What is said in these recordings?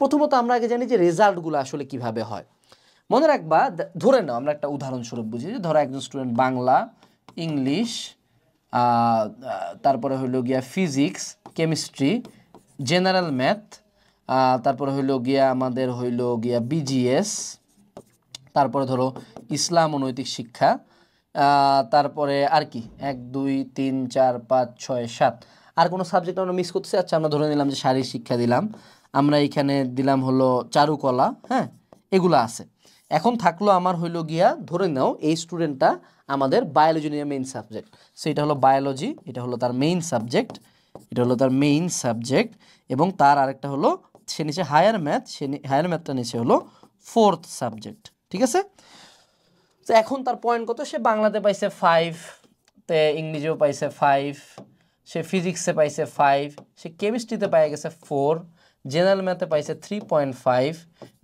প্রথমত আমরা আগে জানি যে রেজাল্টগুলো আসলে কিভাবে হয়। মনে রাখবা, ধরে নাও আমরা একটা উদাহরণস্বরূপ বুঝি, ধরো একজন স্টুডেন্ট বাংলা, ইংলিশ, তারপরে হইলো গিয়া ফিজিক্স, কেমিস্ট্রি, জেনারেল ম্যাথ, তারপরে হইলো গিয়া আমাদের হইলো গিয়া বিজিএস, তারপরে ধরো ইসলাম ও নৈতিক শিক্ষা, তারপরে আর কি 1 2 3 4 5 6 7 আর কোনো সাবজেক্ট আমরা মিস করতেছি। আচ্ছা আমরা ধরে নিলাম যে শারীরিক শিক্ষা দিলাম, আমরা এখানে দিলাম হলো চারুকলা, হ্যাঁ এগুলো আছে। এখন থাকলো আমার হইলো গিয়া, ধরে নাও এই স্টুডেন্টটা আমাদের বায়োলজি নিয়ে মেইন সাবজেক্ট, সেটা হলো বায়োলজি, এটা হলো তার মেইন সাবজেক্ট, এটা হলো তার মেইন সাবজেক্ট, এবং তার আরেকটা হলো সে নিচে হায়ার ম্যাথ, হায়ার ম্যাথটা নিচে হলো 4th সাবজেক্ট, ঠিক আছে। তো এখন তার পয়েন্ট কত, সে বাংলাতে পাইছে 5, তে ইংলিশেও পাইছে 5, সে ফিজিক্সে পাইছে 5, সে কেমিস্ট্রিতে পাই গেছে 4, জেনারেল ম্যাথে পাইছে 3.5,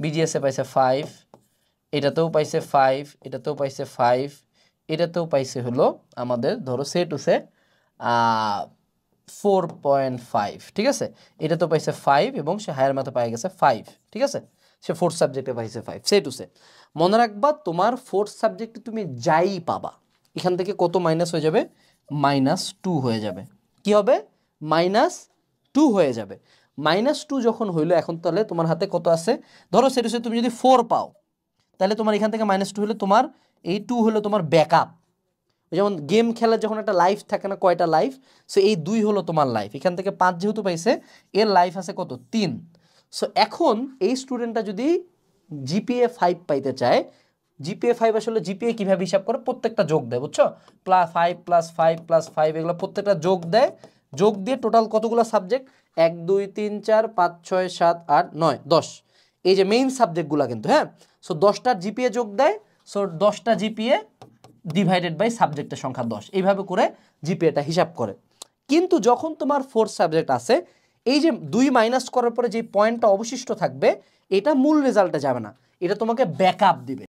বিজিএসে পাইছে 5, এটাতেও পাইছে 5, এটাতেও পাইছে 5, এটাতেও পাইছে হলো আমাদের ধরো সে টু সে 4.5, ঠিক আছে। এটাতেও পাইছে 5 এবং সে হায়ার ম্যাথে পাই গেছে 5, ঠিক আছে। সে 4th সাবজেক্টে পাইছে 5, সে টু সে। মনে রাখবা তোমার 4th সাবজেক্টে তুমি যাই পাবা, এখান থেকে কত মাইনাস হয়ে যাবে, -2 হয়ে যাবে। কি হবে, -2 হয়ে যাবে। -2 যখন হইলো, এখন তাহলে তোমার হাতে কত আছে, ধরো সে টু সে তুমি যদি 4 পাও, তাহলে তোমার এখান থেকে -2 হলে তোমার এই 2 হলো তোমার ব্যাকআপ। যেমন গেম খেলার যখন একটা লাইফ থাকে না, কয়টা লাইফ, সো এই 2 হলো তোমার লাইফ। এখান থেকে 5 যেহেতু পাইছে, এর লাইফ আছে কত, 3। সো এখন এই স্টুডেন্টটা যদি জিপিএ 5 পাইতে চায়, জিপিএ 5 আসলে জিপিএ কীভাবে হিসাব করে, প্রত্যেকটা যোগ দেয়, বুঝছো, +5 +5 +5 এগুলো প্রত্যেকটা যোগ দেয়, যোগ দিয়ে টোটাল কতগুলো সাবজেক্ট, 1 2 3 4 5 6 7 8 9 10, এই যে মেইন সাবজেক্টগুলো কিন্তু, হ্যাঁ। সো 10টার জিপিএ যোগ দেয়, সো 10টা জিপিএ ডিভাইডেড বাই সাবজেক্টের সংখ্যা 10, এইভাবে করে জিপিএটা হিসাব করে। কিন্তু যখন তোমার 4th সাবজেক্ট আছে, এই যে 2 মাইনাস করার পরে যে পয়েন্টটা অবশিষ্ট থাকবে, এটা মূল রেজাল্টে যাবে না, এটা তোমাকে ব্যাকআপ দিবে।